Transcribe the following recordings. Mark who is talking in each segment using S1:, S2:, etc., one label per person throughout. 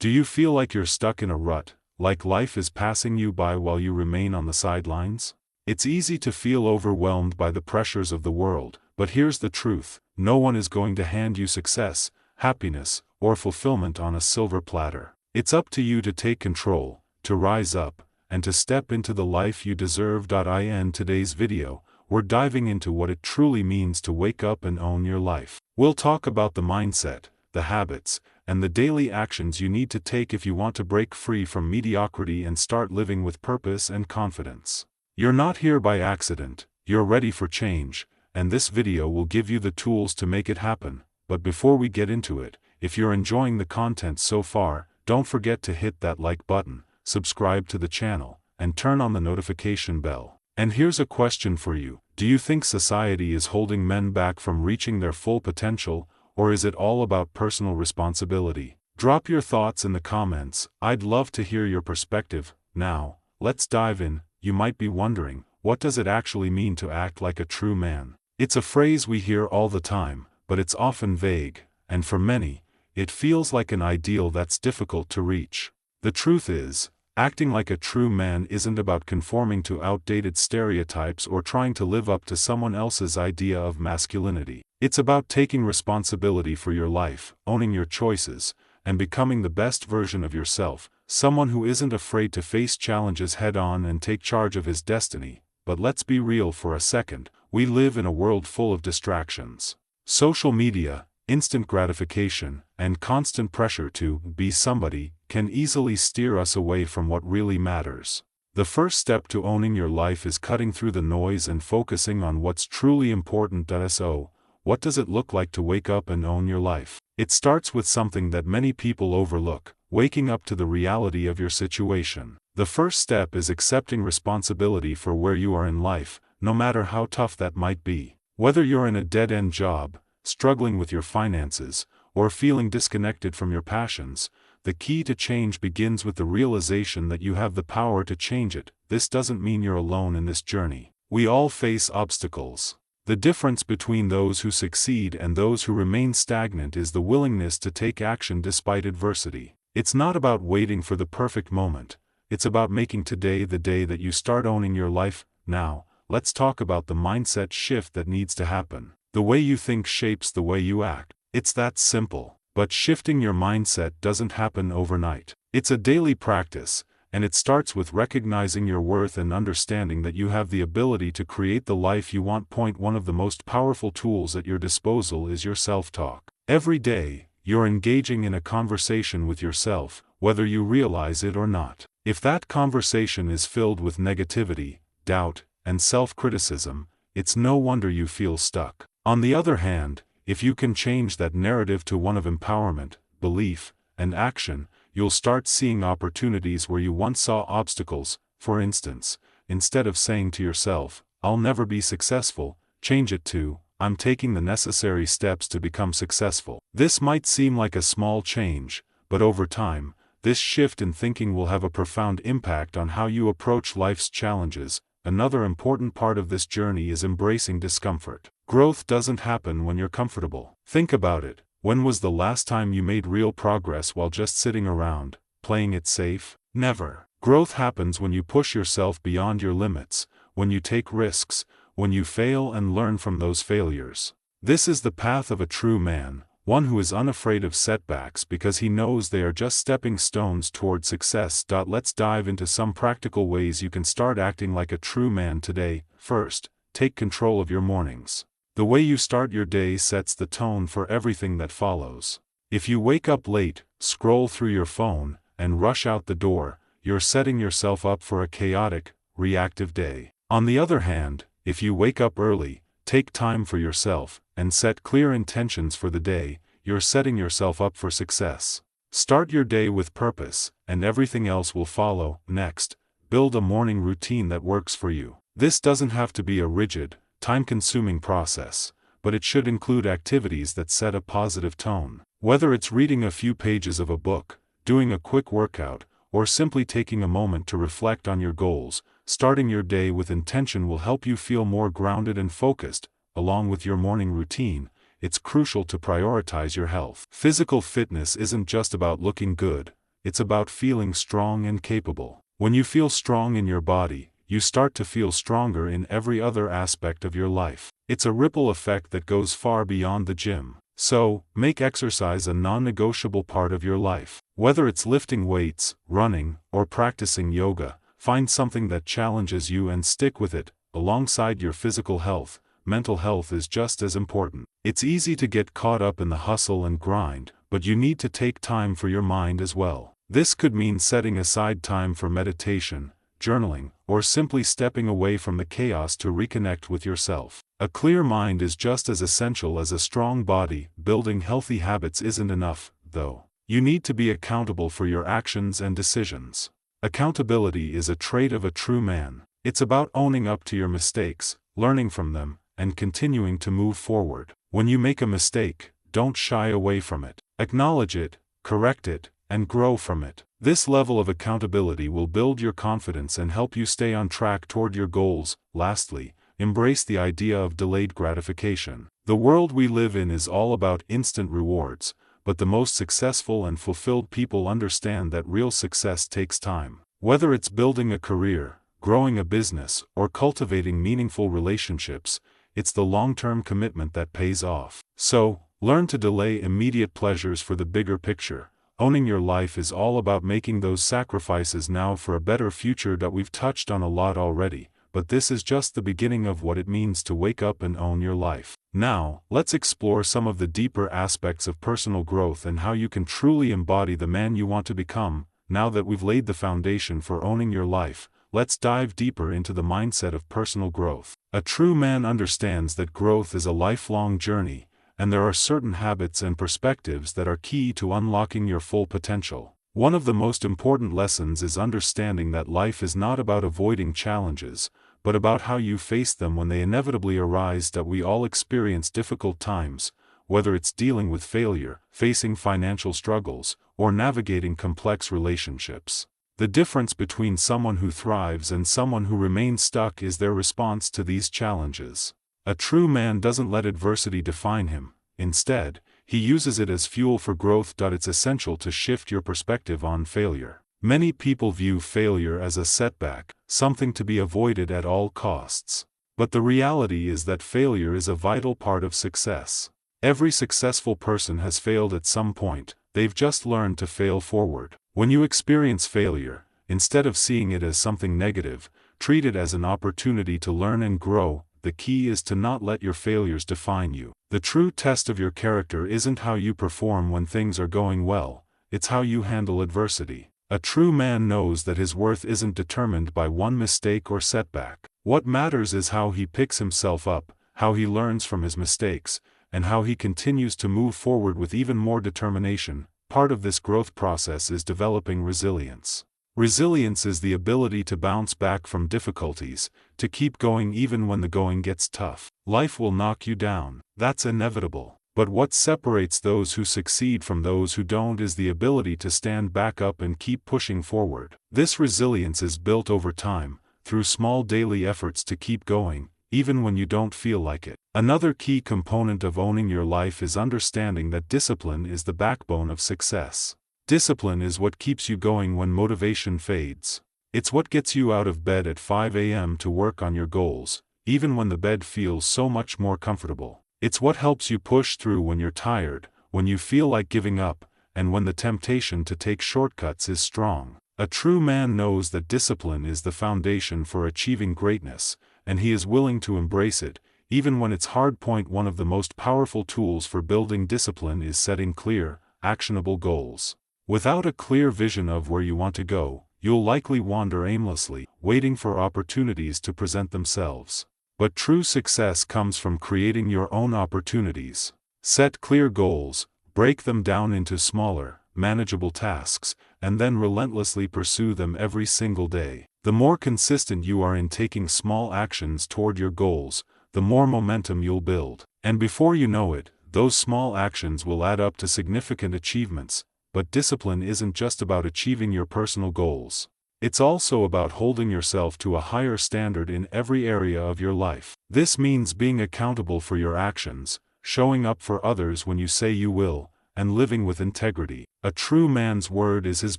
S1: Do you feel like you're stuck in a rut, like life is passing you by while you remain on the sidelines? It's easy to feel overwhelmed by the pressures of the world, but here's the truth: no one is going to hand you success, happiness, or fulfillment on a silver platter. It's up to you to take control, to rise up, and to step into the life you deserve. In today's video, we're diving into what it truly means to wake up and own your life. We'll talk about the mindset, the habits, and the daily actions you need to take if you want to break free from mediocrity and start living with purpose and confidence. You're not here by accident, you're ready for change, and this video will give you the tools to make it happen. But before we get into it, if you're enjoying the content so far, don't forget to hit that like button, subscribe to the channel, and turn on the notification bell. And here's a question for you: do you think society is holding men back from reaching their full potential, or is it all about personal responsibility? Drop your thoughts in the comments. I'd love to hear your perspective. Now, let's dive in. You might be wondering, what does it actually mean to act like a true man? It's a phrase we hear all the time, but it's often vague, and for many, it feels like an ideal that's difficult to reach. The truth is, acting like a true man isn't about conforming to outdated stereotypes or trying to live up to someone else's idea of masculinity. It's about taking responsibility for your life, owning your choices, and becoming the best version of yourself, someone who isn't afraid to face challenges head-on and take charge of his destiny. But let's be real for a second: we live in a world full of distractions. Social media, instant gratification, and constant pressure to be somebody can easily steer us away from what really matters. The first step to owning your life is cutting through the noise and focusing on what's truly important. So, what does it look like to wake up and own your life? It starts with something that many people overlook: waking up to the reality of your situation. The first step is accepting responsibility for where you are in life, no matter how tough that might be. Whether you're in a dead-end job, struggling with your finances, or feeling disconnected from your passions, the key to change begins with the realization that you have the power to change it. This doesn't mean you're alone in this journey. We all face obstacles. The difference between those who succeed and those who remain stagnant is the willingness to take action despite adversity. It's not about waiting for the perfect moment. It's about making today the day that you start owning your life. Now, let's talk about the mindset shift that needs to happen. The way you think shapes the way you act. It's that simple. But shifting your mindset doesn't happen overnight. It's a daily practice, and it starts with recognizing your worth and understanding that you have the ability to create the life you want. One of the most powerful tools at your disposal is your self-talk. Every day, you're engaging in a conversation with yourself, whether you realize it or not. If that conversation is filled with negativity, doubt, and self-criticism, it's no wonder you feel stuck. On the other hand, if you can change that narrative to one of empowerment, belief, and action, you'll start seeing opportunities where you once saw obstacles. For instance, instead of saying to yourself, "I'll never be successful," change it to, "I'm taking the necessary steps to become successful." This might seem like a small change, but over time, this shift in thinking will have a profound impact on how you approach life's challenges. Another important part of this journey is embracing discomfort. Growth doesn't happen when you're comfortable. Think about it. When was the last time you made real progress while just sitting around, playing it safe? Never. Growth happens when you push yourself beyond your limits, when you take risks, when you fail and learn from those failures. This is the path of a true man, one who is unafraid of setbacks because he knows they are just stepping stones toward success. Let's dive into some practical ways you can start acting like a true man today. First, take control of your mornings. The way you start your day sets the tone for everything that follows. If you wake up late, scroll through your phone, and rush out the door, you're setting yourself up for a chaotic, reactive day. On the other hand, if you wake up early, take time for yourself, and set clear intentions for the day, you're setting yourself up for success. Start your day with purpose, and everything else will follow. Next, build a morning routine that works for you. This doesn't have to be a rigid, time-consuming process, but it should include activities that set a positive tone. Whether it's reading a few pages of a book, doing a quick workout, or simply taking a moment to reflect on your goals, starting your day with intention will help you feel more grounded and focused. Along with your morning routine, it's crucial to prioritize your health. Physical fitness isn't just about looking good, it's about feeling strong and capable. When you feel strong in your body, you start to feel stronger in every other aspect of your life. It's a ripple effect that goes far beyond the gym. So, make exercise a non-negotiable part of your life. Whether it's lifting weights, running, or practicing yoga, find something that challenges you and stick with it. Alongside your physical health, mental health is just as important. It's easy to get caught up in the hustle and grind, but you need to take time for your mind as well. This could mean setting aside time for meditation, journaling, or simply stepping away from the chaos to reconnect with yourself. A clear mind is just as essential as a strong body. Building healthy habits isn't enough, though. You need to be accountable for your actions and decisions. Accountability is a trait of a true man. It's about owning up to your mistakes, learning from them, and continuing to move forward. When you make a mistake, don't shy away from it. Acknowledge it, correct it, and grow from it. This level of accountability will build your confidence and help you stay on track toward your goals. Lastly, embrace the idea of delayed gratification. The world we live in is all about instant rewards, but the most successful and fulfilled people understand that real success takes time. Whether it's building a career, growing a business, or cultivating meaningful relationships, it's the long-term commitment that pays off. So, learn to delay immediate pleasures for the bigger picture. Owning your life is all about making those sacrifices now for a better future that we've touched on a lot already, but this is just the beginning of what it means to wake up and own your life. Now, let's explore some of the deeper aspects of personal growth and how you can truly embody the man you want to become. Now that we've laid the foundation for owning your life, let's dive deeper into the mindset of personal growth. A true man understands that growth is a lifelong journey, and there are certain habits and perspectives that are key to unlocking your full potential. One of the most important lessons is understanding that life is not about avoiding challenges, but about how you face them when they inevitably arise. That we all experience difficult times, whether it's dealing with failure, facing financial struggles, or navigating complex relationships. The difference between someone who thrives and someone who remains stuck is their response to these challenges. A true man doesn't let adversity define him. Instead, he uses it as fuel for growth. It's essential to shift your perspective on failure. Many people view failure as a setback, something to be avoided at all costs. But the reality is that failure is a vital part of success. Every successful person has failed at some point. They've just learned to fail forward. When you experience failure, instead of seeing it as something negative, treat it as an opportunity to learn and grow. The key is to not let your failures define you. The true test of your character isn't how you perform when things are going well, it's how you handle adversity. A true man knows that his worth isn't determined by one mistake or setback. What matters is how he picks himself up, how he learns from his mistakes, and how he continues to move forward with even more determination. Part of this growth process is developing resilience. Resilience is the ability to bounce back from difficulties, to keep going even when the going gets tough. Life will knock you down. That's inevitable. But what separates those who succeed from those who don't is the ability to stand back up and keep pushing forward. This resilience is built over time, through small daily efforts to keep going, even when you don't feel like it. Another key component of owning your life is understanding that discipline is the backbone of success. Discipline is what keeps you going when motivation fades. It's what gets you out of bed at 5 a.m. to work on your goals, even when the bed feels so much more comfortable. It's what helps you push through when you're tired, when you feel like giving up, and when the temptation to take shortcuts is strong. A true man knows that discipline is the foundation for achieving greatness, and he is willing to embrace it, even when it's hard. One of the most powerful tools for building discipline is setting clear, actionable goals. Without a clear vision of where you want to go, you'll likely wander aimlessly, waiting for opportunities to present themselves. But true success comes from creating your own opportunities. Set clear goals, break them down into smaller, manageable tasks, and then relentlessly pursue them every single day. The more consistent you are in taking small actions toward your goals, the more momentum you'll build. And before you know it, those small actions will add up to significant achievements. But discipline isn't just about achieving your personal goals. It's also about holding yourself to a higher standard in every area of your life. This means being accountable for your actions, showing up for others when you say you will, and living with integrity. A true man's word is his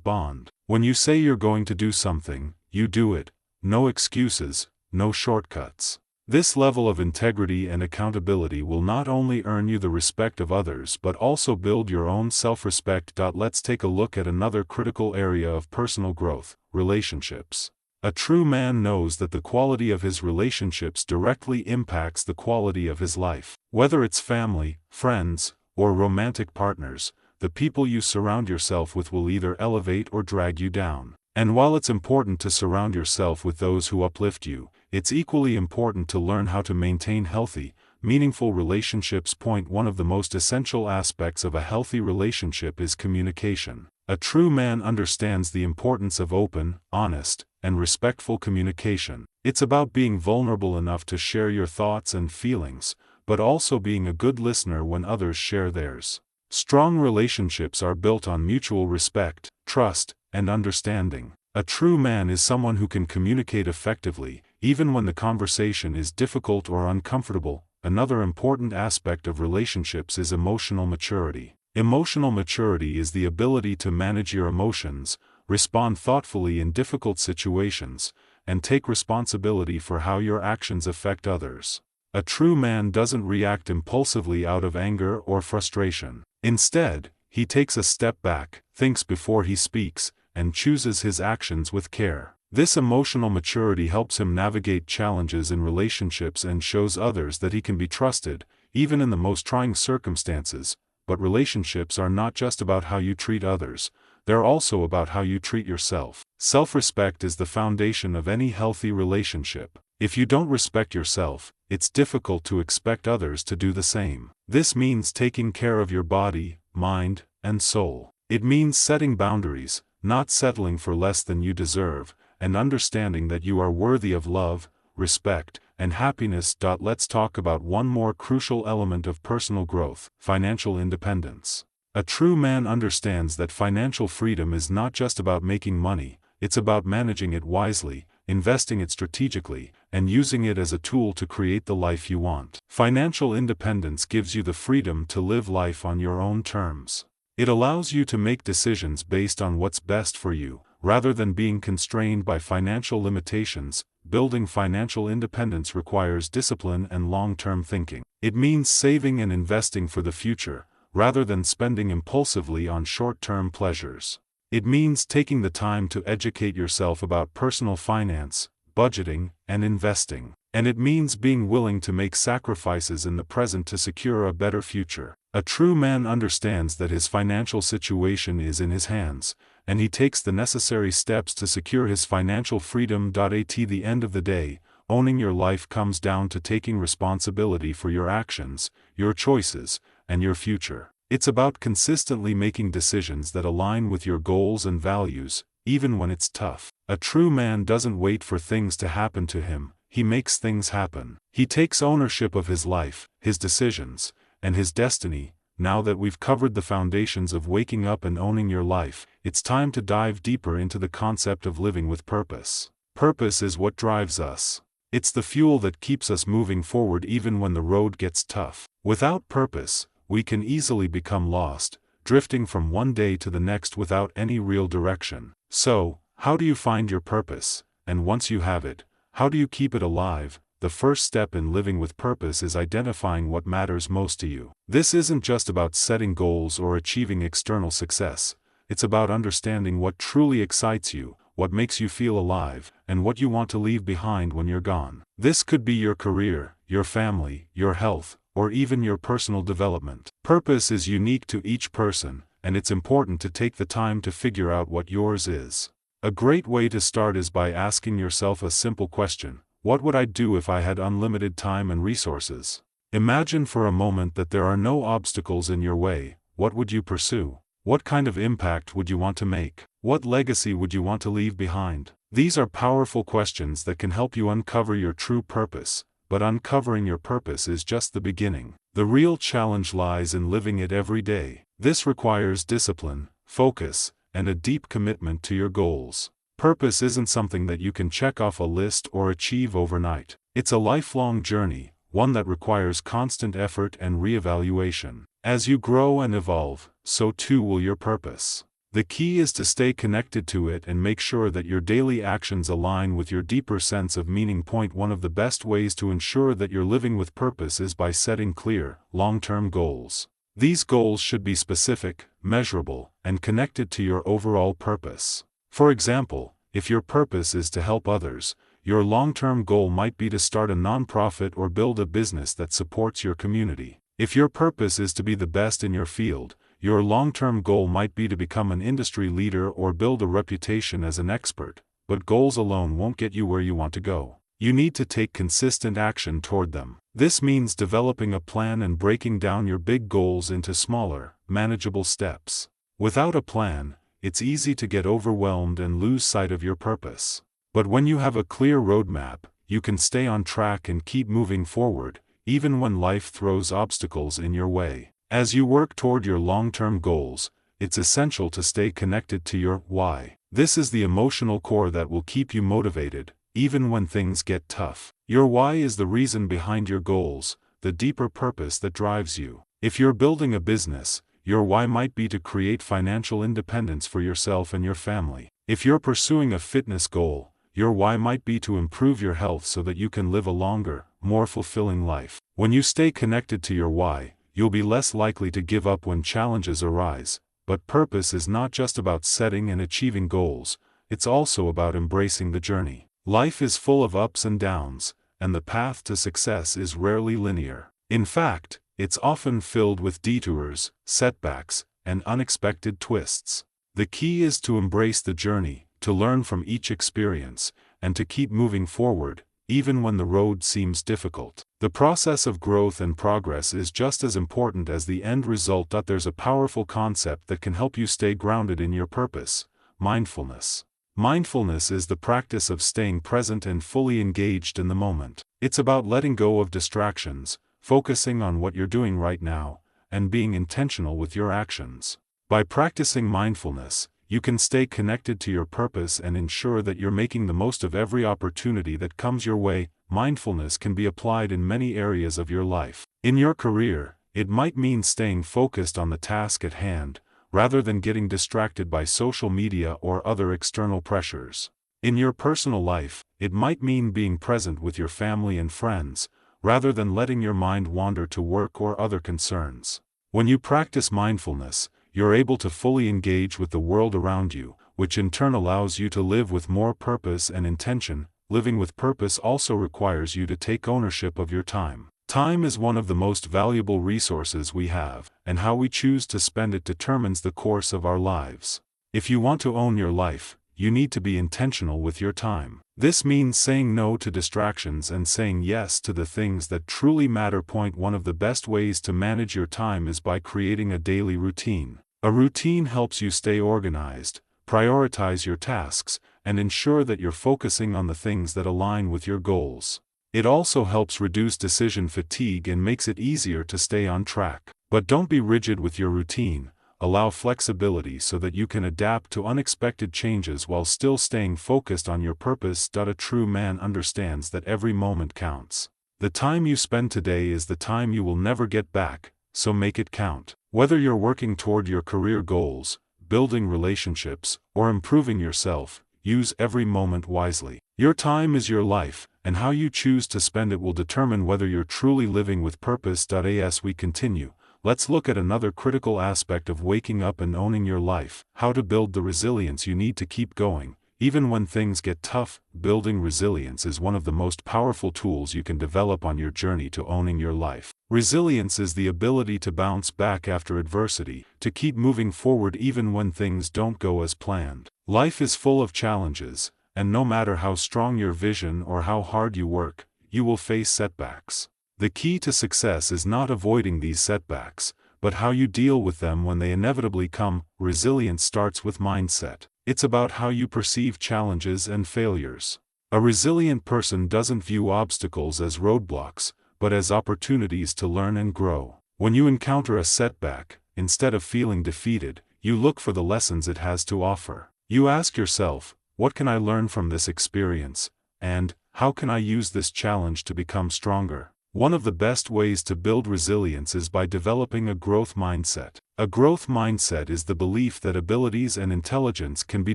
S1: bond. When you say you're going to do something, you do it. No excuses, no shortcuts. This level of integrity and accountability will not only earn you the respect of others but also build your own self-respect. Let's take a look at another critical area of personal growth: relationships. A true man knows that the quality of his relationships directly impacts the quality of his life. Whether it's family, friends, or romantic partners, the people you surround yourself with will either elevate or drag you down. And while it's important to surround yourself with those who uplift you, it's equally important to learn how to maintain healthy, meaningful relationships. Point one: of the most essential aspects of a healthy relationship is communication. A true man understands the importance of open, honest, and respectful communication. It's about being vulnerable enough to share your thoughts and feelings, but also being a good listener when others share theirs. Strong relationships are built on mutual respect, trust, and understanding. A true man is someone who can communicate effectively, even when the conversation is difficult or uncomfortable. Another important aspect of relationships is emotional maturity. Emotional maturity is the ability to manage your emotions, respond thoughtfully in difficult situations, and take responsibility for how your actions affect others. A true man doesn't react impulsively out of anger or frustration. Instead, he takes a step back, thinks before he speaks, and chooses his actions with care. This emotional maturity helps him navigate challenges in relationships and shows others that he can be trusted, even in the most trying circumstances. But relationships are not just about how you treat others, they're also about how you treat yourself. Self-respect is the foundation of any healthy relationship. If you don't respect yourself, it's difficult to expect others to do the same. This means taking care of your body, mind, and soul. It means setting boundaries, not settling for less than you deserve, and understanding that you are worthy of love, respect, and happiness. Let's talk about one more crucial element of personal growth: financial independence. A true man understands that financial freedom is not just about making money, it's about managing it wisely, investing it strategically, and using it as a tool to create the life you want. Financial independence gives you the freedom to live life on your own terms. It allows you to make decisions based on what's best for you, rather than being constrained by financial limitations. Building financial independence requires discipline and long-term thinking. It means saving and investing for the future, rather than spending impulsively on short-term pleasures. It means taking the time to educate yourself about personal finance, budgeting, and investing. And it means being willing to make sacrifices in the present to secure a better future. A true man understands that his financial situation is in his hands, and he takes the necessary steps to secure his financial freedom. At the end of the day, owning your life comes down to taking responsibility for your actions, your choices, and your future. It's about consistently making decisions that align with your goals and values, even when it's tough. A true man doesn't wait for things to happen to him, he makes things happen. He takes ownership of his life, his decisions, and his destiny. Now that we've covered the foundations of waking up and owning your life, it's time to dive deeper into the concept of living with purpose. Purpose is what drives us. It's the fuel that keeps us moving forward even when the road gets tough. Without purpose, we can easily become lost, drifting from one day to the next without any real direction. So, how do you find your purpose? And once you have it, how do you keep it alive? The first step in living with purpose is identifying what matters most to you. This isn't just about setting goals or achieving external success. It's about understanding what truly excites you, what makes you feel alive, and what you want to leave behind when you're gone. This could be your career, your family, your health, or even your personal development. Purpose is unique to each person, and it's important to take the time to figure out what yours is. A great way to start is by asking yourself a simple question: what would I do if I had unlimited time and resources? Imagine for a moment that there are no obstacles in your way. What would you pursue? What kind of impact would you want to make? What legacy would you want to leave behind? These are powerful questions that can help you uncover your true purpose, but uncovering your purpose is just the beginning. The real challenge lies in living it every day. This requires discipline, focus, and a deep commitment to your goals. Purpose isn't something that you can check off a list or achieve overnight. It's a lifelong journey, one that requires constant effort and reevaluation. As you grow and evolve, so too will your purpose. The key is to stay connected to it and make sure that your daily actions align with your deeper sense of meaning. One of the best ways to ensure that you're living with purpose is by setting clear, long-term goals. These goals should be specific, measurable, and connected to your overall purpose. For example, if your purpose is to help others, your long-term goal might be to start a nonprofit or build a business that supports your community. If your purpose is to be the best in your field, your long-term goal might be to become an industry leader or build a reputation as an expert, but goals alone won't get you where you want to go. You need to take consistent action toward them. This means developing a plan and breaking down your big goals into smaller, manageable steps. Without a plan, it's easy to get overwhelmed and lose sight of your purpose. But when you have a clear roadmap, you can stay on track and keep moving forward, even when life throws obstacles in your way. As you work toward your long-term goals, it's essential to stay connected to your why. This is the emotional core that will keep you motivated, even when things get tough. Your why is the reason behind your goals, the deeper purpose that drives you. If you're building a business, your why might be to create financial independence for yourself and your family. If you're pursuing a fitness goal, your why might be to improve your health so that you can live a longer, more fulfilling life. When you stay connected to your why, you'll be less likely to give up when challenges arise. But purpose is not just about setting and achieving goals, it's also about embracing the journey. Life is full of ups and downs, and the path to success is rarely linear. In fact, it's often filled with detours, setbacks, and unexpected twists. The key is to embrace the journey, to learn from each experience, and to keep moving forward, even when the road seems difficult. The process of growth and progress is just as important as the end result. There's a powerful concept that can help you stay grounded in your purpose: mindfulness. Mindfulness is the practice of staying present and fully engaged in the moment. It's about letting go of distractions, focusing on what you're doing right now, and being intentional with your actions. By practicing mindfulness, you can stay connected to your purpose and ensure that you're making the most of every opportunity that comes your way. Mindfulness can be applied in many areas of your life. In your career, it might mean staying focused on the task at hand, rather than getting distracted by social media or other external pressures. In your personal life, it might mean being present with your family and friends, rather than letting your mind wander to work or other concerns. When you practice mindfulness, you're able to fully engage with the world around you, which in turn allows you to live with more purpose and intention. Living with purpose also requires you to take ownership of your time. Time is one of the most valuable resources we have, and how we choose to spend it determines the course of our lives. If you want to own your life, you need to be intentional with your time. This means saying no to distractions and saying yes to the things that truly matter. One of the best ways to manage your time is by creating a daily routine. A routine helps you stay organized, prioritize your tasks, and ensure that you're focusing on the things that align with your goals. It also helps reduce decision fatigue and makes it easier to stay on track. But don't be rigid with your routine. Allow flexibility so that you can adapt to unexpected changes while still staying focused on your purpose. A true man understands that every moment counts. The time you spend today is the time you will never get back, so make it count. Whether you're working toward your career goals, building relationships, or improving yourself, use every moment wisely. Your time is your life, and how you choose to spend it will determine whether you're truly living with purpose. As we continue, let's look at another critical aspect of waking up and owning your life: how to build the resilience you need to keep going. Even when things get tough, building resilience is one of the most powerful tools you can develop on your journey to owning your life. Resilience is the ability to bounce back after adversity, to keep moving forward even when things don't go as planned. Life is full of challenges, and no matter how strong your vision or how hard you work, you will face setbacks. The key to success is not avoiding these setbacks, but how you deal with them when they inevitably come. Resilience starts with mindset. It's about how you perceive challenges and failures. A resilient person doesn't view obstacles as roadblocks, but as opportunities to learn and grow. When you encounter a setback, instead of feeling defeated, you look for the lessons it has to offer. You ask yourself, what can I learn from this experience, and how can I use this challenge to become stronger? One of the best ways to build resilience is by developing a growth mindset. A growth mindset is the belief that abilities and intelligence can be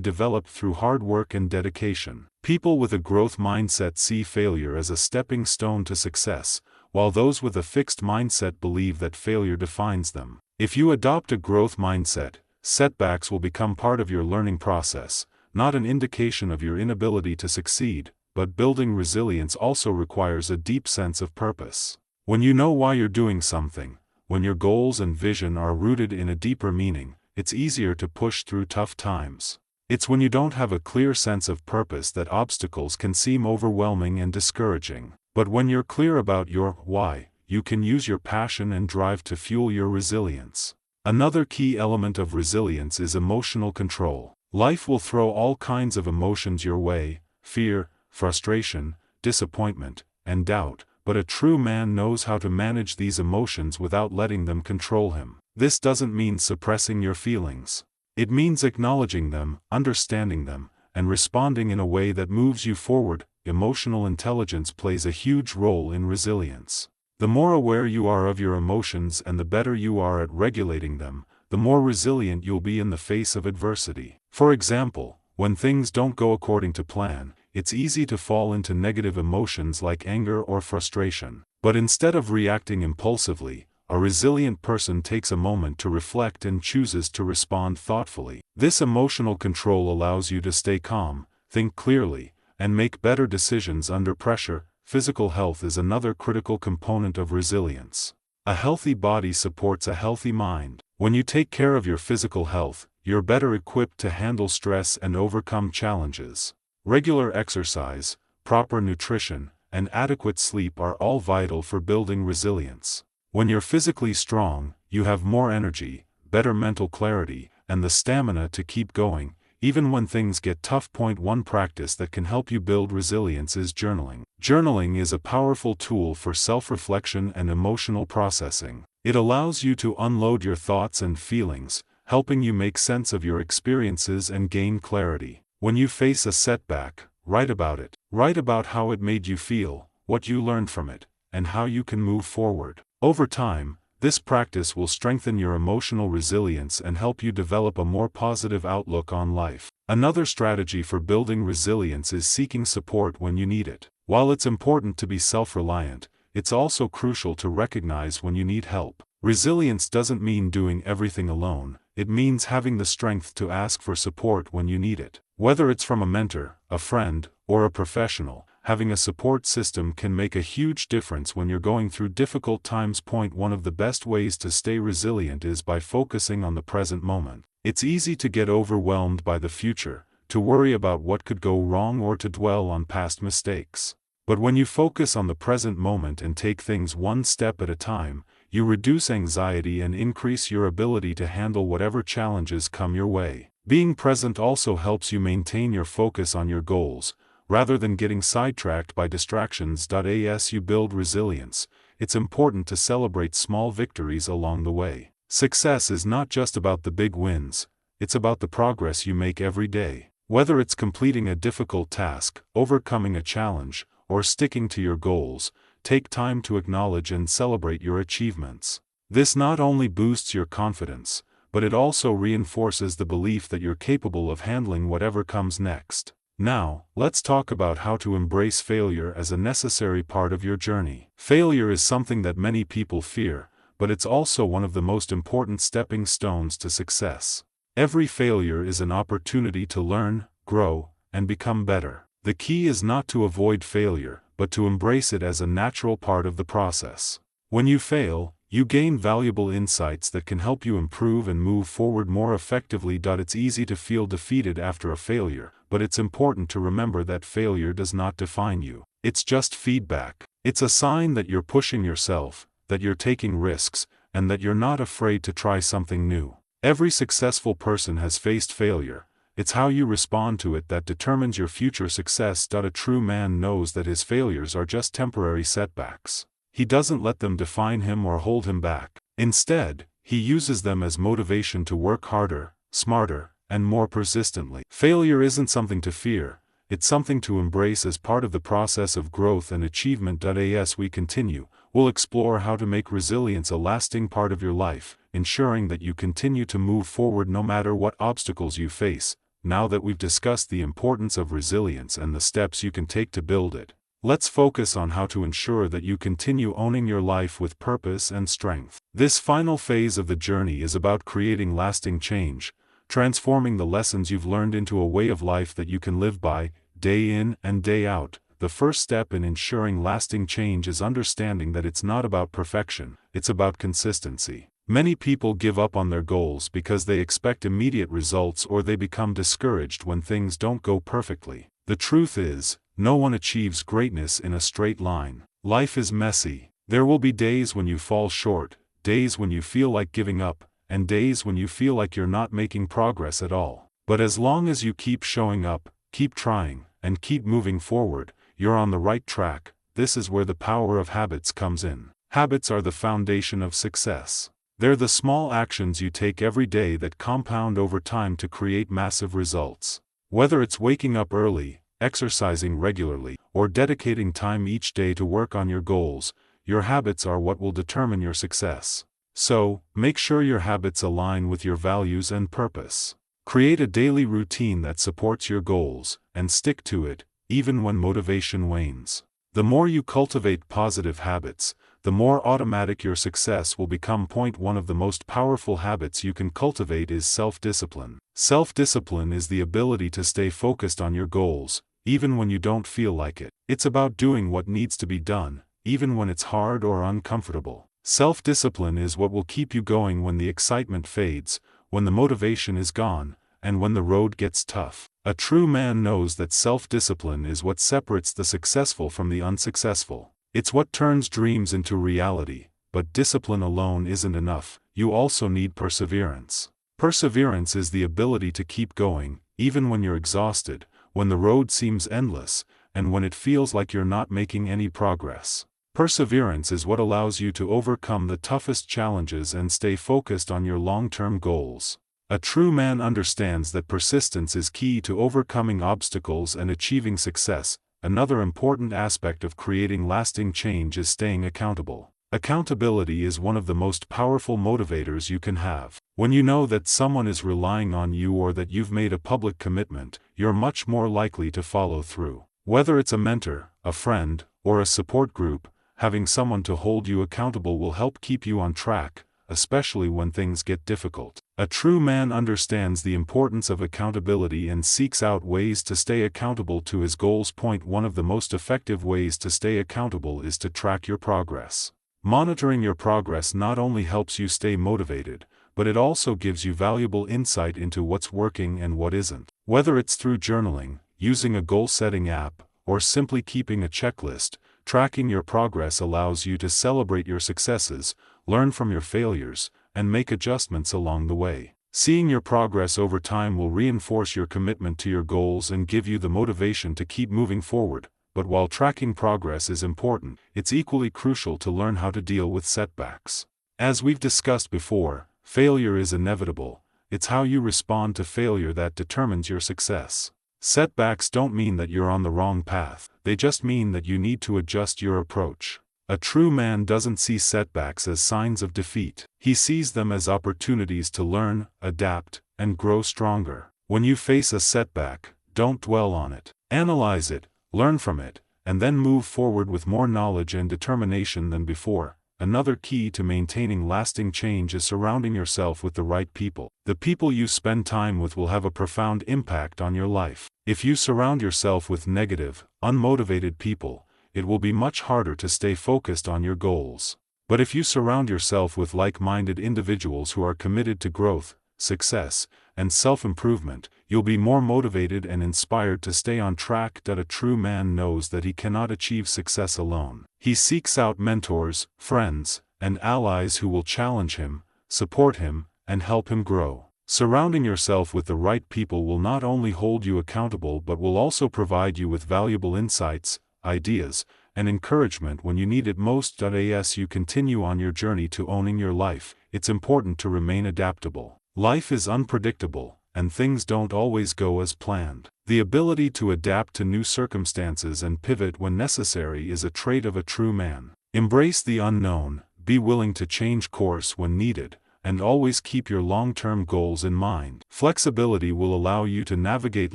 S1: developed through hard work and dedication. People with a growth mindset see failure as a stepping stone to success, while those with a fixed mindset believe that failure defines them. If you adopt a growth mindset, setbacks will become part of your learning process, not an indication of your inability to succeed. But building resilience also requires a deep sense of purpose. When you know why you're doing something, when your goals and vision are rooted in a deeper meaning, it's easier to push through tough times. It's when you don't have a clear sense of purpose that obstacles can seem overwhelming and discouraging. But when you're clear about your why, you can use your passion and drive to fuel your resilience. Another key element of resilience is emotional control. Life will throw all kinds of emotions your way: fear, frustration, disappointment, and doubt, but a true man knows how to manage these emotions without letting them control him. This doesn't mean suppressing your feelings. It means acknowledging them, understanding them, and responding in a way that moves you forward. Emotional intelligence plays a huge role in resilience. The more aware you are of your emotions and the better you are at regulating them, the more resilient you'll be in the face of adversity. For example, when things don't go according to plan, it's easy to fall into negative emotions like anger or frustration. But instead of reacting impulsively, a resilient person takes a moment to reflect and chooses to respond thoughtfully. This emotional control allows you to stay calm, think clearly, and make better decisions under pressure. Physical health is another critical component of resilience. A healthy body supports a healthy mind. When you take care of your physical health, you're better equipped to handle stress and overcome challenges. Regular exercise, proper nutrition, and adequate sleep are all vital for building resilience. When you're physically strong, you have more energy, better mental clarity, and the stamina to keep going, even when things get tough. One practice that can help you build resilience is journaling. Journaling is a powerful tool for self-reflection and emotional processing. It allows you to unload your thoughts and feelings, helping you make sense of your experiences and gain clarity. When you face a setback, write about it. Write about how it made you feel, what you learned from it, and how you can move forward. Over time, this practice will strengthen your emotional resilience and help you develop a more positive outlook on life. Another strategy for building resilience is seeking support when you need it. While it's important to be self-reliant, it's also crucial to recognize when you need help. Resilience doesn't mean doing everything alone. It means having the strength to ask for support when you need it. Whether it's from a mentor, a friend, or a professional, having a support system can make a huge difference when you're going through difficult times. One of the best ways to stay resilient is by focusing on the present moment. It's easy to get overwhelmed by the future, to worry about what could go wrong or to dwell on past mistakes. But when you focus on the present moment and take things one step at a time, you reduce anxiety and increase your ability to handle whatever challenges come your way. Being present also helps you maintain your focus on your goals, rather than getting sidetracked by distractions. As you build resilience, it's important to celebrate small victories along the way. Success is not just about the big wins, it's about the progress you make every day. Whether it's completing a difficult task, overcoming a challenge, or sticking to your goals, take time to acknowledge and celebrate your achievements. This not only boosts your confidence, but it also reinforces the belief that you're capable of handling whatever comes next. Now, let's talk about how to embrace failure as a necessary part of your journey. Failure is something that many people fear, but it's also one of the most important stepping stones to success. Every failure is an opportunity to learn, grow, and become better. The key is not to avoid failure, but to embrace it as a natural part of the process. When you fail, you gain valuable insights that can help you improve and move forward more effectively. It's easy to feel defeated after a failure, but it's important to remember that failure does not define you. It's just feedback. It's a sign that you're pushing yourself, that you're taking risks, and that you're not afraid to try something new. Every successful person has faced failure. It's how you respond to it that determines your future success. A true man knows that his failures are just temporary setbacks. He doesn't let them define him or hold him back. Instead, he uses them as motivation to work harder, smarter, and more persistently. Failure isn't something to fear, it's something to embrace as part of the process of growth and achievement. As we continue, we'll explore how to make resilience a lasting part of your life, ensuring that you continue to move forward no matter what obstacles you face. Now that we've discussed the importance of resilience and the steps you can take to build it, let's focus on how to ensure that you continue owning your life with purpose and strength. This final phase of the journey is about creating lasting change, transforming the lessons you've learned into a way of life that you can live by, day in and day out. The first step in ensuring lasting change is understanding that it's not about perfection, it's about consistency. Many people give up on their goals because they expect immediate results or they become discouraged when things don't go perfectly. The truth is, no one achieves greatness in a straight line. Life is messy. There will be days when you fall short, days when you feel like giving up, and days when you feel like you're not making progress at all. But as long as you keep showing up, keep trying, and keep moving forward, you're on the right track. This is where the power of habits comes in. Habits are the foundation of success. They're the small actions you take every day that compound over time to create massive results. Whether it's waking up early, exercising regularly, or dedicating time each day to work on your goals, your habits are what will determine your success. So, make sure your habits align with your values and purpose. Create a daily routine that supports your goals, and stick to it, even when motivation wanes. The more you cultivate positive habits, the more automatic your success will become. Point one of the most powerful habits you can cultivate is self-discipline. Self-discipline is the ability to stay focused on your goals, even when you don't feel like it. It's about doing what needs to be done, even when it's hard or uncomfortable. Self-discipline is what will keep you going when the excitement fades, when the motivation is gone, and when the road gets tough. A true man knows that self-discipline is what separates the successful from the unsuccessful. It's what turns dreams into reality. But discipline alone isn't enough. You also need perseverance. Perseverance is the ability to keep going, even when you're exhausted, when the road seems endless, and when it feels like you're not making any progress. Perseverance is what allows you to overcome the toughest challenges and stay focused on your long-term goals. A true man understands that persistence is key to overcoming obstacles and achieving success. Another important aspect of creating lasting change is staying accountable. Accountability is one of the most powerful motivators you can have. When you know that someone is relying on you or that you've made a public commitment, you're much more likely to follow through. Whether it's a mentor, a friend, or a support group, having someone to hold you accountable will help keep you on track, especially when things get difficult. A true man understands the importance of accountability and seeks out ways to stay accountable to his goals. Point one of the most effective ways to stay accountable is to track your progress. Monitoring your progress not only helps you stay motivated, but it also gives you valuable insight into what's working and what isn't. Whether it's through journaling, using a goal-setting app, or simply keeping a checklist, tracking your progress allows you to celebrate your successes, learn from your failures, and make adjustments along the way. Seeing your progress over time will reinforce your commitment to your goals and give you the motivation to keep moving forward. But while tracking progress is important, it's equally crucial to learn how to deal with setbacks. As we've discussed before, failure is inevitable. It's how you respond to failure that determines your success. Setbacks don't mean that you're on the wrong path, they just mean that you need to adjust your approach. A true man doesn't see setbacks as signs of defeat. He sees them as opportunities to learn, adapt, and grow stronger. When you face a setback, don't dwell on it. Analyze it, learn from it, and then move forward with more knowledge and determination than before. Another key to maintaining lasting change is surrounding yourself with the right people. The people you spend time with will have a profound impact on your life. If you surround yourself with negative, unmotivated people, it will be much harder to stay focused on your goals. But if you surround yourself with like-minded individuals who are committed to growth, success, and self-improvement, you'll be more motivated and inspired to stay on track. A true man knows that he cannot achieve success alone. He seeks out mentors, friends, and allies who will challenge him, support him, and help him grow. Surrounding yourself with the right people will not only hold you accountable but will also provide you with valuable insights, ideas, and encouragement when you need it most. As you continue on your journey to owning your life, it's important to remain adaptable. Life is unpredictable, and things don't always go as planned. The ability to adapt to new circumstances and pivot when necessary is a trait of a true man. Embrace the unknown, be willing to change course when needed, and always keep your long-term goals in mind. Flexibility will allow you to navigate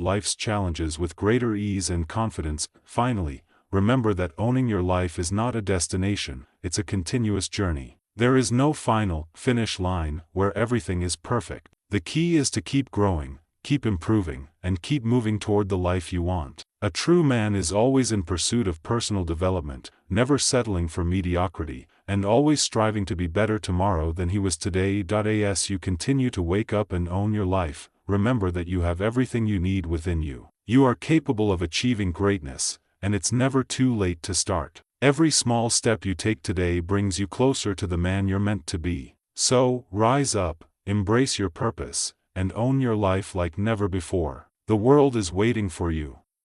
S1: life's challenges with greater ease and confidence. Finally, remember that owning your life is not a destination, it's a continuous journey. There is no final, finish line, where everything is perfect. The key is to keep growing, keep improving, and keep moving toward the life you want. A true man is always in pursuit of personal development, never settling for mediocrity, and always striving to be better tomorrow than he was today. As you continue to wake up and own your life, remember that you have everything you need within you. You are capable of achieving greatness, and it's never too late to start. Every small step you take today brings you closer to the man you're meant to be. So, rise up, embrace your purpose, and own your life like never before. The world is waiting for you.